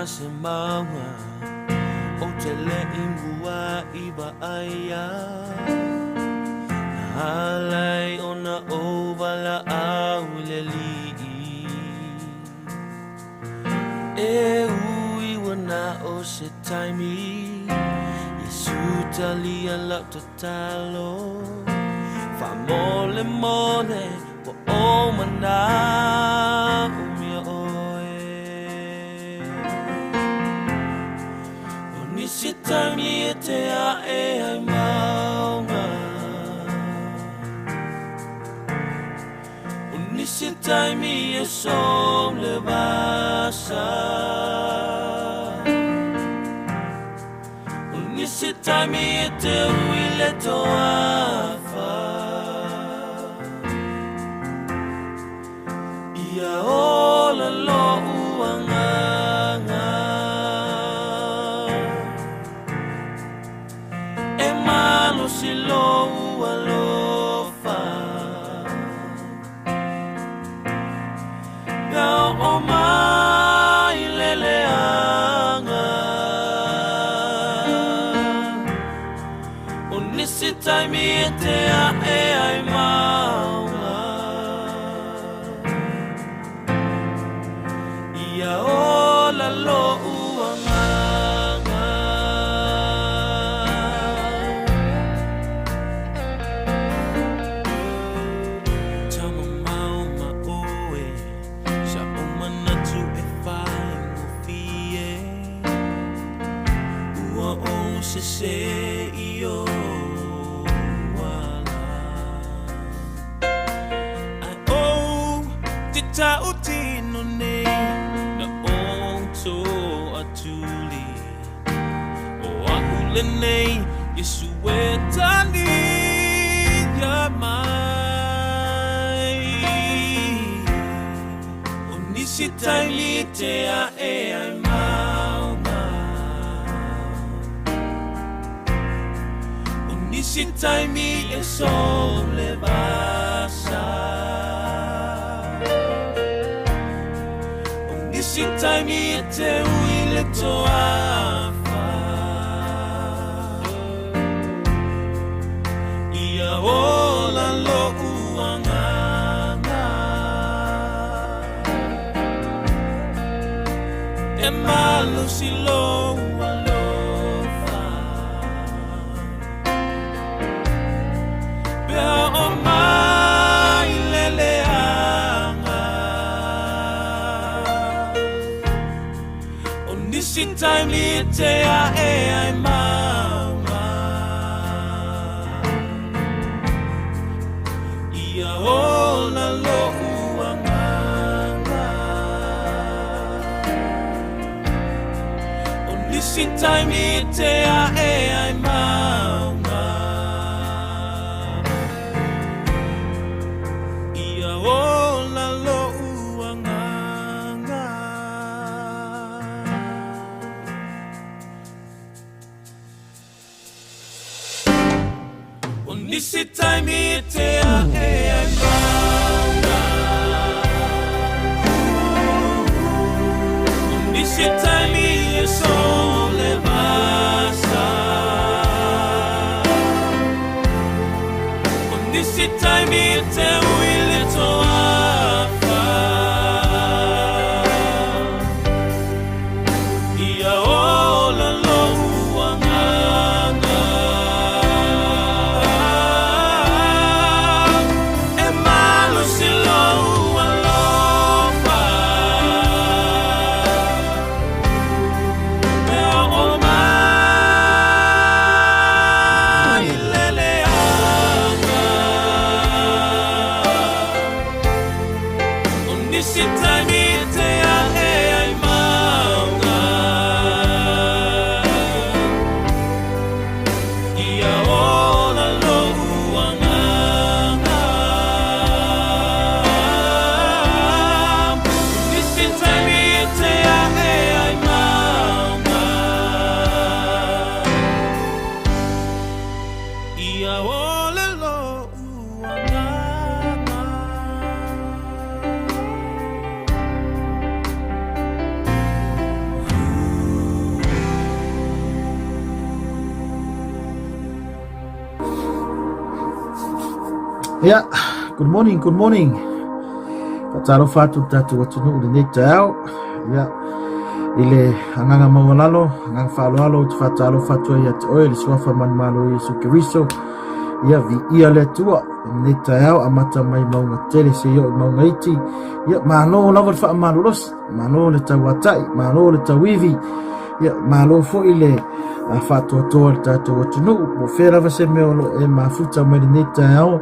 se maunga o te le ingua iba aia na halai ona o wala au le li e ui wana o se taimi Yesu tali ala tatalo fa mole mole po o mana umia oe o nisi taimi e te a e ai maunga o nisi taimi e som le vasa o nisi taimi e te ui le toafa ia ola lo uanganga e malo si lo ualofa Gao o mai leleanga o nisi taimi e te a e ai maunga Ia ola lo uanganga Tama mau ma oe Sa o manatu e whai mo fie Ua o se se i o wala Ai o te tau tino nei So atuli o ahule nei Yesu e tani ya mai o nisi taimi te a e ai maunga o nisi taimi e som le vasa Nisi taimi e te ui le toafa Ia ola lo uanganga E malo si lo ualofa Pea o mai leleanga Nisi taimi te a e ai maunga Ia ola lo uanganga O nisi taimi te a e ai maunga Ia ola lo uanganga Nisi taimi te a e ai maunga Nisi taimi e so le vasa Nisi taimi te ui le toafa Ia ola lo uanganga Nisi taimi te a e ai maunga Ia ola lo uanganga Nisi taimi te a e ai maunga Ia ola lo uanganga Yeah, good morning. Patalo fatu tatu watunu uline tau. Yeah, ile anganga mawalalo, angang falo fatalo fatu ya oil swafa man malo Yesu Kristo. Ya vi ia le tua ne tau amata mai maunga tele se yo maunga iti. Ya malo lava fa malos, malo le tawatai, malo le tawivi. Ya malo fo ile fatu to tatu watunu mo fera va se meolo e mafuta mai ne tau.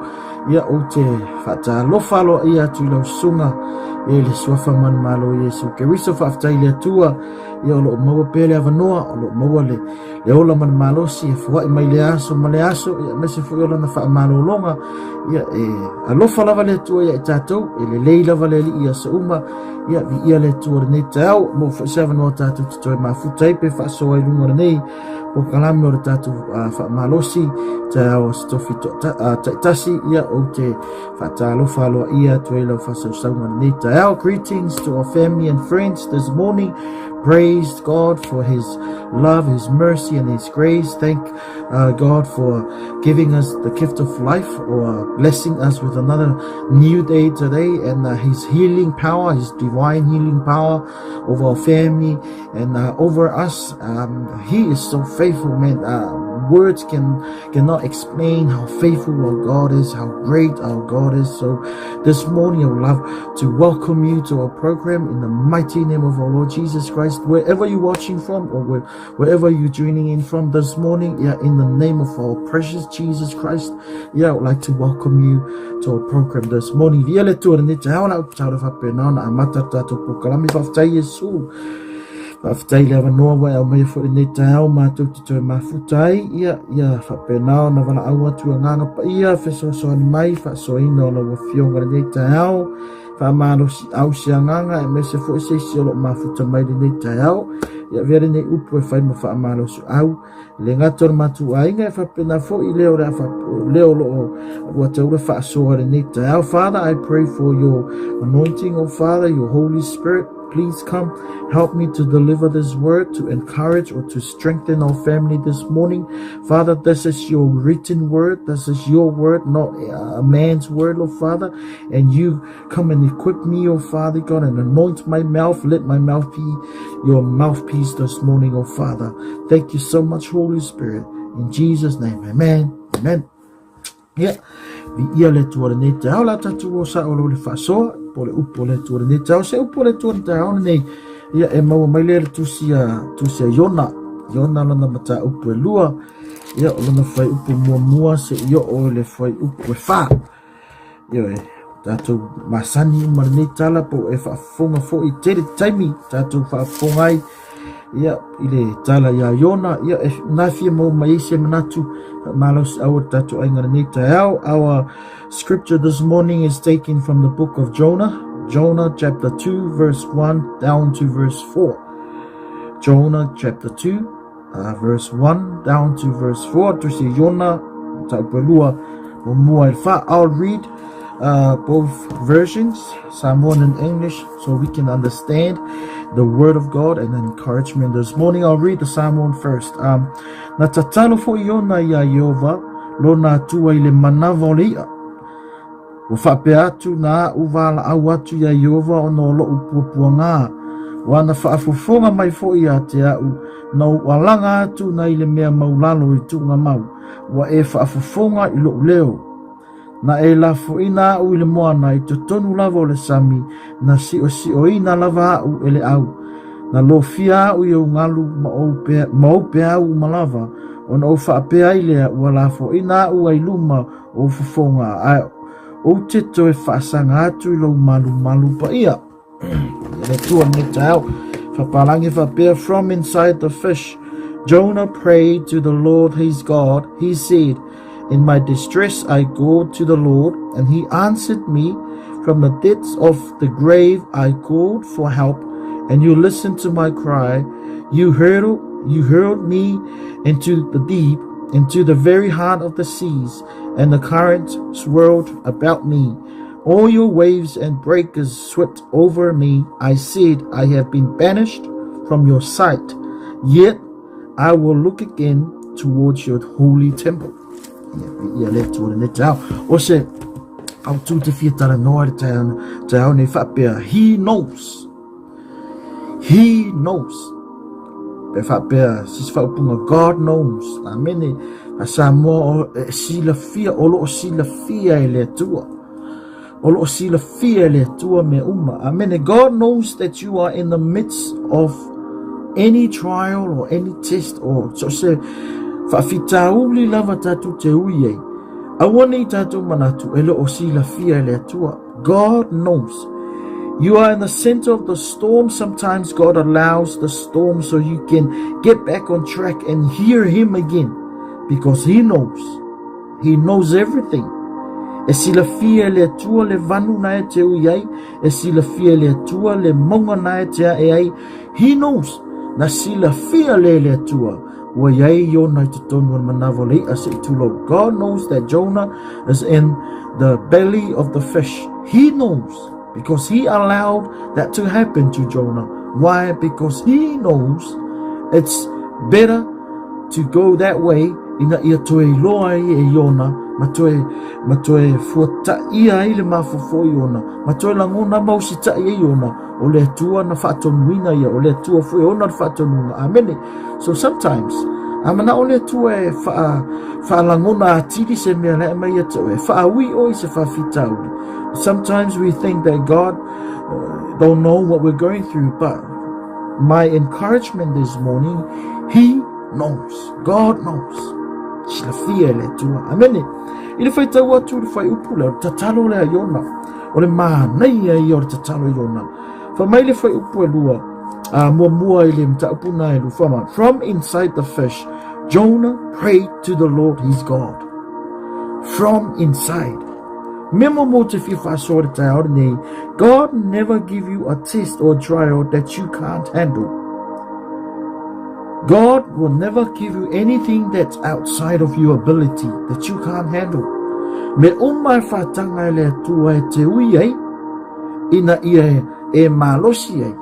Ya o te fata lo falo ia tu lo sunga e le swafa man malo Yesu Kristo fa aftai le tua ia lo maua pele avanoa lo maua le ola man malo si fua mai le aso ia me se fua na fa malo longa ia alo fala vale tua ia tatou le leila vale ia sa uma ia vi ia le tua ne tau mo fa seven no tatou to ma futai pe fa so ai lunga nei po kalame o tatou fa malo si tau stofi tasi ia o te fatalo falo ia tuelo fasausanga ni tau. Greetings to our family and friends this morning. Praise God for His love, His mercy, and His grace. Thank God for giving us the gift of life or blessing us with another new day today, and His healing power, His divine healing power over our family and over us. He is so faithful, man. Words cannot explain how faithful our God is, how great our God is. So this morning I would love to welcome you to our program in the mighty name of our Lord Jesus Christ. Wherever you're watching from or wherever you're joining in from this morning, in the name of our precious Jesus Christ, I would like to welcome you to our program this morning. Aftai le noa wa au mai fo ne tau ma tu te mafutai ia fa penao na vala au tu nganga pa ia fe so mai fa so ino lo fionga ne tau fa mano si au si nganga e me se fo se lo mafuta mai ne tau ia vere ne upu e fai mo fa mano su au le ngator matu ainga fa pena fo I leo ra fa leo lo wa te fa so ne tau. Father, I pray for your anointing, oh Father, your Holy Spirit. Please come, help me to deliver this word, to encourage or to strengthen our family this morning. Father, this is your written word. This is your word, not a man's word, oh Father. And you come and equip me, oh Father God, and anoint my mouth. Let my mouth be your mouthpiece this morning, oh Father. Thank you so much, Holy Spirit. In Jesus' name, amen. Amen. Yeah. Vi ia le tuare nei te au la tatu o sa o le whasoa, po le upo le tuare nei te au, se upo le tuare te au nei, ia e maua mai le tusia Yona lana mata upo e lua, ia o lana whai upo mua se io o le whai upo e wha, ia e tatu masani umar nei tala po e whaafonga fo I tere taimi, tatu whaafongai, ia ile tala ia Yona, ia e nafia mo mai se manatu malos our tatu ainga nei tau. Our scripture this morning is taken from the book of Jonah chapter 2 verse 1 down to verse 4. Jonah chapter 2 verse 1 down to verse 4 to see Yona tau pelua mo mua il fa. I'll read both versions, Samoan and English, so we can understand the word of God and encouragement this morning. I'll read the Samoan first. Na tatalo fo Yona ia Yehova lo na tua ile manava lia. O whape atu na uvala au atu ia Yehova o no lo upupua ngā. Wana whaafofonga mai fo ia te au. Na walanga atu na ile mea maulalo I tunga mau. Wa e whaafofonga I lo leo. Na e lafo ina au ile moana I tonu lava o le sami. Na si o ina lava au ele au. Na lo fia au I o ngalu maupe au malava. O na o whaapea ilea ua lafo ina au ai luma o fufonga. Ai o teto e whaasanga atu I lo malu pa ia. Ele tua ne tau. Whapalangi whapea from inside the fish. Jonah prayed to the Lord his God. He said, in my distress I called to the Lord, and he answered me. From the depths of the grave I called for help, and you listened to my cry. You hurled me into the deep, into the very heart of the seas, and the currents swirled about me. All your waves and breakers swept over me. I said, I have been banished from your sight, yet I will look again towards your holy temple. Ia le tuare ne tau. O se Au tu te fia tala noa te au nei whapea. He knows. He knows. Pe whapea, sis whaupunga, God knows. Amene, a sa mo sila fia, olo sila fia e le tua. Olo sila fia e le tua me uma. Amene, God knows that you are in the midst of any trial or any test or so se whawhitauli lava tatu te uiei. Awani tatu manatu elo o sila fia e le tua. God knows. You are in the center of the storm. Sometimes God allows the storm so you can get back on track and hear Him again. Because He knows. He knows everything. E sila fia le tua le vanu na e te ui ai. E sila fia le tua le monga na e te e ai. He knows. Na sila fia le tua. Wa yai Yona te tonu an manavo le a se tulo. God knows that Jonah is in the belly of the fish. He knows. Because He allowed that to happen to Jonah. Why? Because He knows it's better to go that way. Ina ia toe loa e Yona. Matoe fuata ia ile mafofo Yona. Matoe langona mausita ia Yona. O le tua na whaatonuina ia. O le tua fue ona na whaatonuina. Amene. So sometimes, amana o le tua e whaalangona atiri se mea le mai ato e. Whaawi oi se whawhitauri. Sometimes we think that God don't know what we're going through, but my encouragement this morning, He knows. God knows. Sila fia le tua. Amene. Ile whai tau atu le whai upu le tatalo le a Yona. O le maa nei a i o le tatalo Yona. Wha mai le whai upu e lua. Mua ile mta upu na e lu whama. From inside the fish, Jonah prayed to the Lord his God. From inside. Memo mo te whiwha sore te aore nei. God never give you a test or trial that you can't handle. God will never give you anything that's outside of your ability that you can't handle. Me umai whatanga le tua e te ui ei. Ina ia e malosi ei.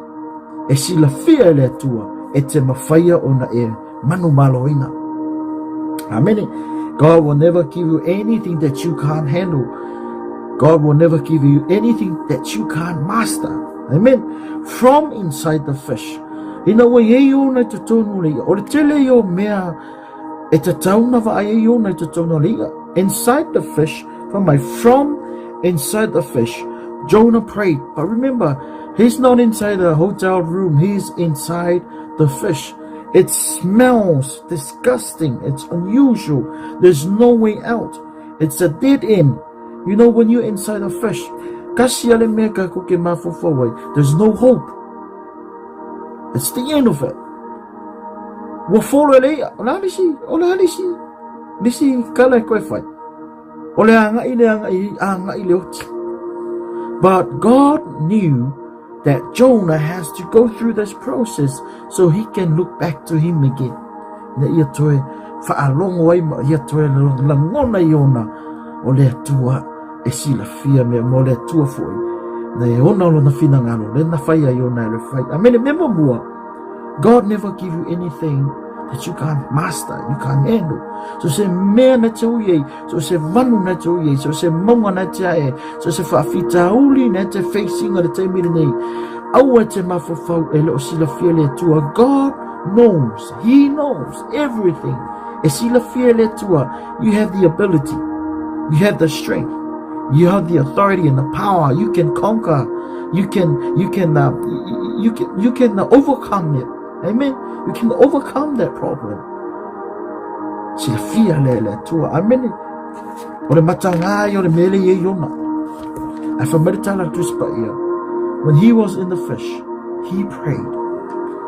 E sila fia le tua e te mawhaia ona e manu maloina. Amen. God will never give you anything that you can't handle. God will never give you anything that you can't master. Amen. From inside the fish. Ina wa ye yo na te tonu le. O le tele yo mea e te tauna wa ye yo na te tonu le. Inside the fish, from inside the fish, Jonah prayed. But remember, he's not inside a hotel room. He's inside the fish. It smells disgusting. It's unusual. There's no way out. It's a dead end. You know, when you're inside a fish, there's no hope. It's the end of it. But God knew that Jonah has to go through this process so he can look back to Him again. O le tua e sila fia me mo le tua foi na e ona lo na fina ngalo le na fai ai ona le fai amene memo mua. God never give you anything that you can't master, you can't handle. So se mea na te uye, so se vanu na te uye, so se monga na te ae, so se whaafita uli na te facing o le te mire nei. Aua te mafofau e le o sila fia le tua. God knows, He knows everything. E sila fia le tua, you have the ability. You have the strength. You have the authority and the power. You can conquer. You can overcome it. Amen. You can overcome that problem. Sila fia le tua. Amen. Ore matanga ore mele ye yona. Afa meritala tuspa ia. When he was in the fish, he prayed.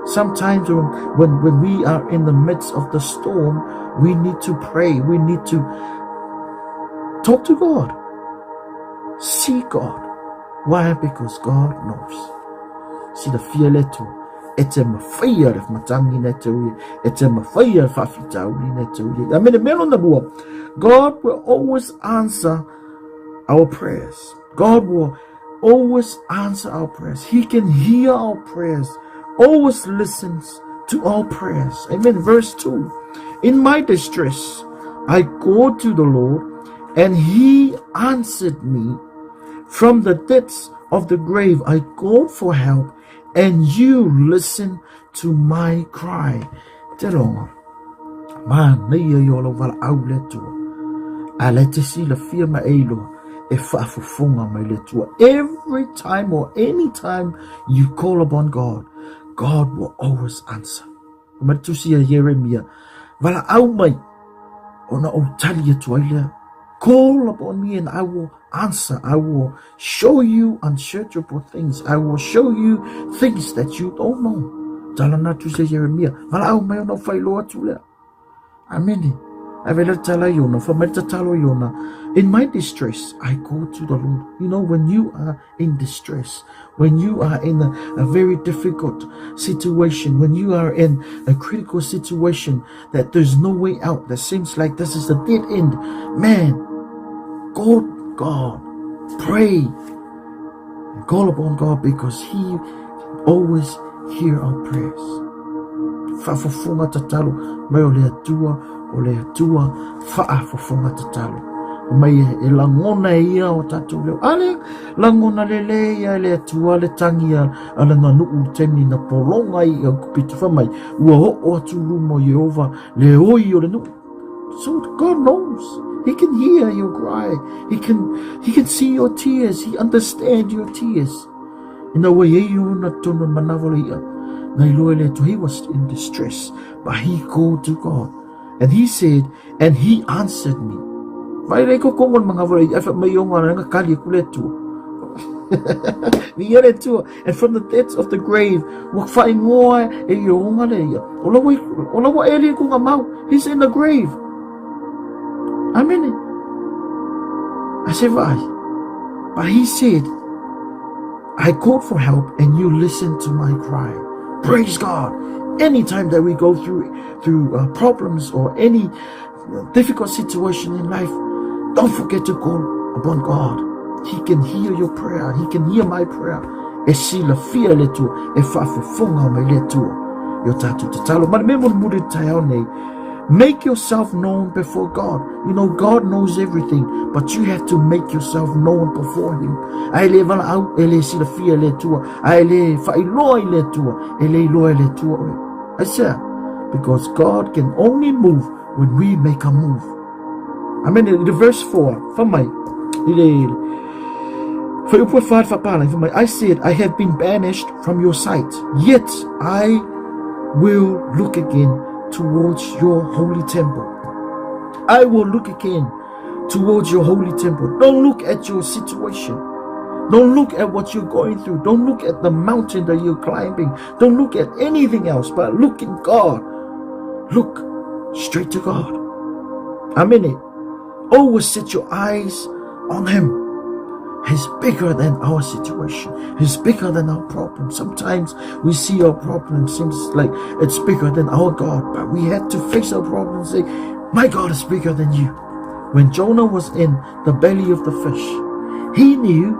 Sometimes when we are in the midst of the storm, we need to pray. We need to talk to God. See God. Why? Because God knows. See the fear letu. It's a mafia if matangi netu. It's a mafia if afitauli netu. I mean, the man on the wall. God will always answer our prayers. God will always answer our prayers. He can hear our prayers. Always listens to our prayers. Amen. Verse 2. In my distress, I called to the Lord. and he answered me. From the depths of the grave I called for help, and you listened to my cry. Te longa. Man, nei yo lo wala au le tua. A le te si la fia ma eilo e whaafufunga mai le tua. Every time or any time you call upon God, God will always answer. Ma tusi a Jeremia, wala au mai, ona o tali e tua ilea. Call upon me and I will answer. I will show you unsearchable things. I will show you things that you don't know. Talana tu se Jeremia. Wala au mai ona whailoa tu lea. Amen. In my distress, I go to the Lord. You know, when you are in distress, when you are in a very difficult situation, when you are in a critical situation that there's no way out, that seems like this is a dead end, man, go to God, pray, and call upon God, because He always hears our prayers. Whaafofonga tatalo, mai o le atua, whaafofonga tatalo. Mai e langona ia o tatou leo. Ale, langona lele ia le atua, le tangi a le nanu teni na poronga i o kupitu whamai. Ua ho atu lumo Yehova, le oi o le nu. So God knows. He can hear your cry. He can see your tears. He understands your tears. In the way you na tono manavolia. He was in distress, but he called to God, and he said, and he answered me. And from the depths of the grave, he's in the grave. Amen. I said, why? But he said, I called for help and you listened to my cry. Praise God. Anytime that we go through problems or any difficult situation in life, don't forget to call upon God. He can hear your prayer. He can hear my prayer. E si la fia le tu, e whaafufunga mai le tu. Yo tatu te talo. Ma me mon muri tai au nei. Make yourself known before God. You know, God knows everything, but you have to make yourself known before Him. Ai le vala au, e le sila fia le tua. Ai le whailoi le tua, e le iloi le tua. I said, because God can only move when we make a move. Amen. In the verse 4, I said, I have been banished from your sight, yet I will look again towards your holy temple. I will look again towards your holy temple. Don't look at your situation. Don't look at what you're going through. Don't look at the mountain that you're climbing. Don't look at anything else, but look in God. Look straight to God. Amen. Always set your eyes on Him. He's bigger than our situation. He's bigger than our problem. Sometimes we see our problem seems like it's bigger than our God, but we have to face our problem and say, my God is bigger than you. When Jonah was in the belly of the fish, he knew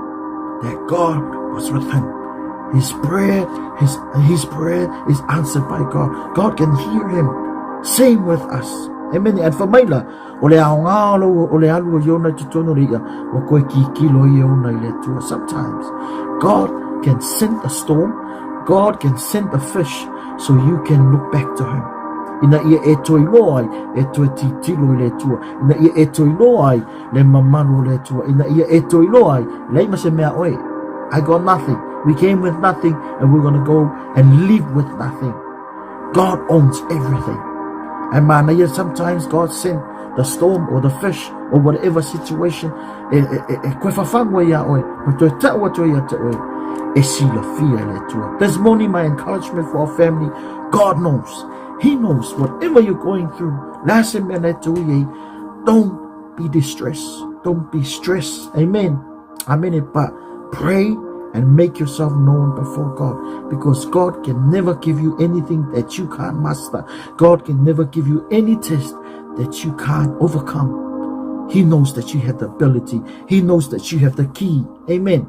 that God was with him. His prayer is answered by God. God can hear him. Same with us. Amen. And for Maila, sometimes God can send a storm, God can send a fish, so you can look back to Him. Ina ia e toi loai, e toi titilo le tua. Ina ia e toi loai, le mamano le tua. Ina ia e toi loai, le ma se mea oe. I got nothing. We came with nothing, and we're going to go and live with nothing. God owns everything. And man, sometimes God sent the storm or the fish or whatever situation. This morning, my encouragement for our family, God knows. He knows whatever you're going through. Don't be distressed. Don't be stressed. Amen. Amen. But pray and make yourself known before God, because God can never give you anything that you can't master. God can never give you any test that you can't overcome. He knows that you have the ability. He knows that you have the key. Amen.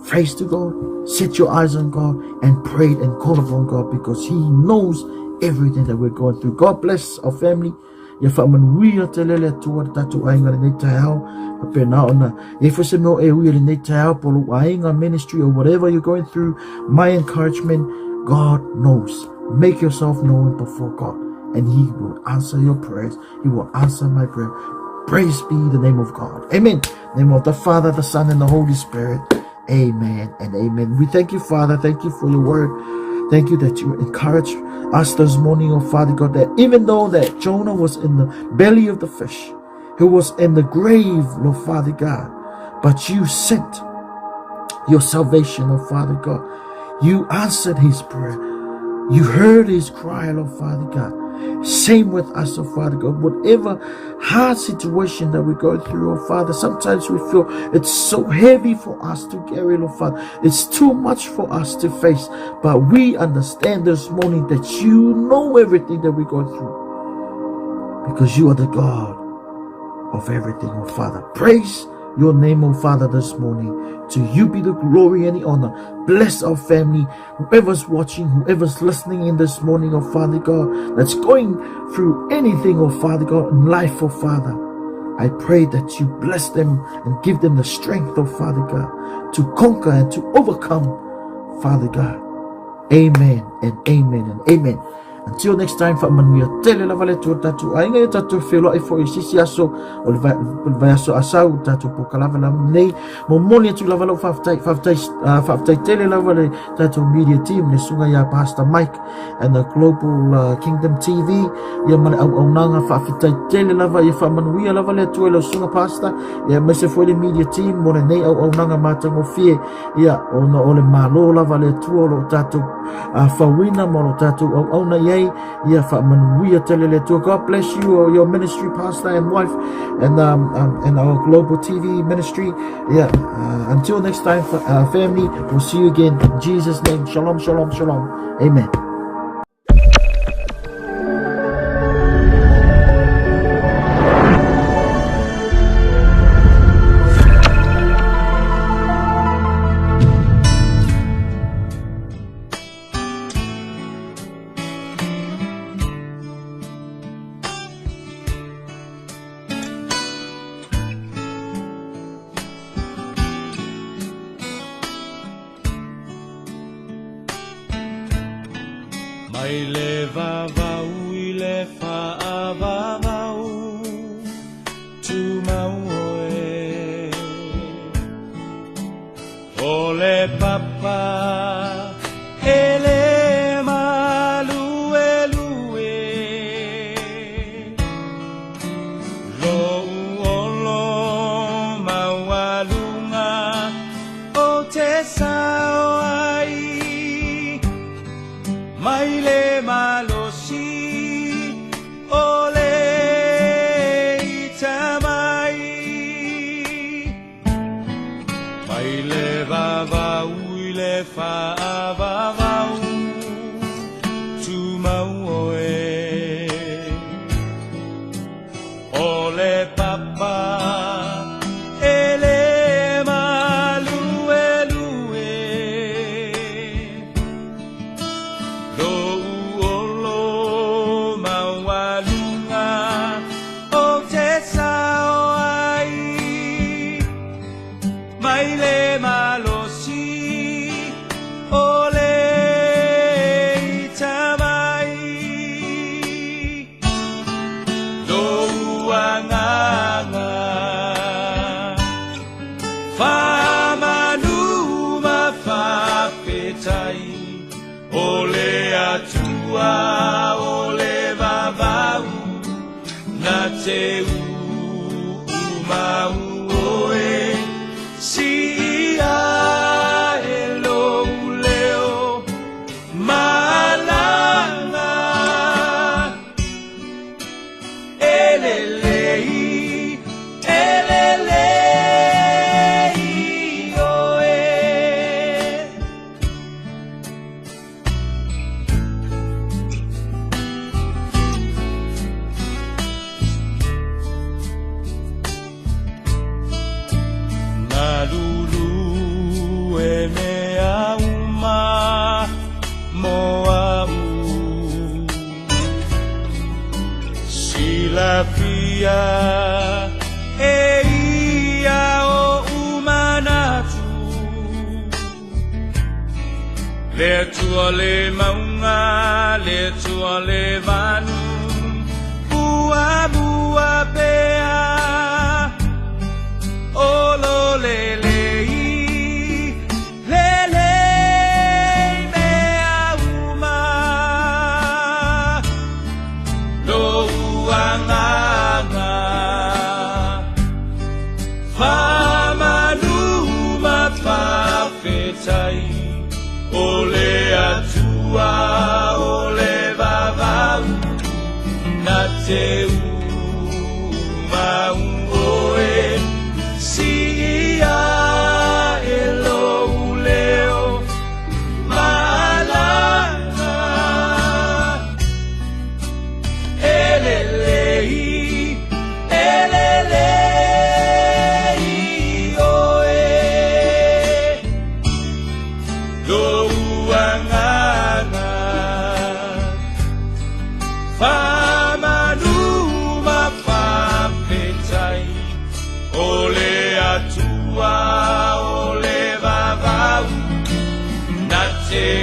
Praise to God. Set your eyes on God and pray and call upon God, because He knows everything that we're going through. God bless our family. ia whaamanuia te lele atua tatu ainga le nei tai au, pena ona, e fose meo e ui le nei tai au, polo ainga ministry or whatever you're going through, my encouragement, God knows. Make yourself known before God, and He will answer your prayers. He will answer my prayer. Praise be the name of God. Amen. In the name of the Father, the Son, and the Holy Spirit. Amen and amen. We thank you, Father. Thank you for your word. Thank you that you encourage us this morning, oh Father God, that even though that Jonah was in the belly of the fish, he was in the grave, Lord Father God, but you sent your salvation, oh Father God. You answered his prayer. You heard his cry, Lord Father God. Same with us, oh Father God. Whatever hard situation that we go through, oh Father, sometimes we feel it's so heavy for us to carry, Lord Father. It's too much for us to face. But we understand this morning that you know everything that we go through, because you are the God of everything, oh Father. Praise your name, oh Father, this morning. To you be the glory and the honor. Bless our family, whoever's watching, whoever's listening in this morning, oh Father God, that's going through anything, oh Father God, in life, oh Father. I pray that you bless them and give them the strength, oh Father God, to conquer and to overcome, Father God. Amen and amen and amen. Until next time, whaamanuia tele lava le tua tatu ainga e tatu whelua e fo i sisi aso o le vai aso asau tatu poka lava lava nei mo moni atu lava lau whaftai tele lava le tatu media team le sunga ia Pastor Mike and the Global Kingdom TV ia male au nanga whaftai tele lava ia whaamanuia lava le tua le sunga Pastor ia mese fo le media team mo le nei au nanga matango fie ia ona o le malo lava le tua lo tatu whawina mo lo tatu au na ia God bless you, your ministry, pastor and wife, and our global TV ministry. Until next time, family, we'll see you again. In Jesus' name, shalom, shalom, shalom. Amen. Mai le vavau I le whaavavau tu mau oe o le papa e le malue lue lo uolo maualunga o te sao ai mai le malosi o le itamai mai le vavau I le whaavavau tu mau oe o le papa e le malue lue lo uolo maualunga o te sao ai mai le malosi o le itamai lo uanganga whamanuma whawhetai o le atua o le vavau na te umau oe si ia e lo leo malanga elelei oe Nalulu e mea uma moa u Sila ia e ia o umanatu le tua le maunga le tua le vanu bua bua pea o lo le le ole atua ole vavau na te mau oe si ia e lo leo malana elelei ole vavau na te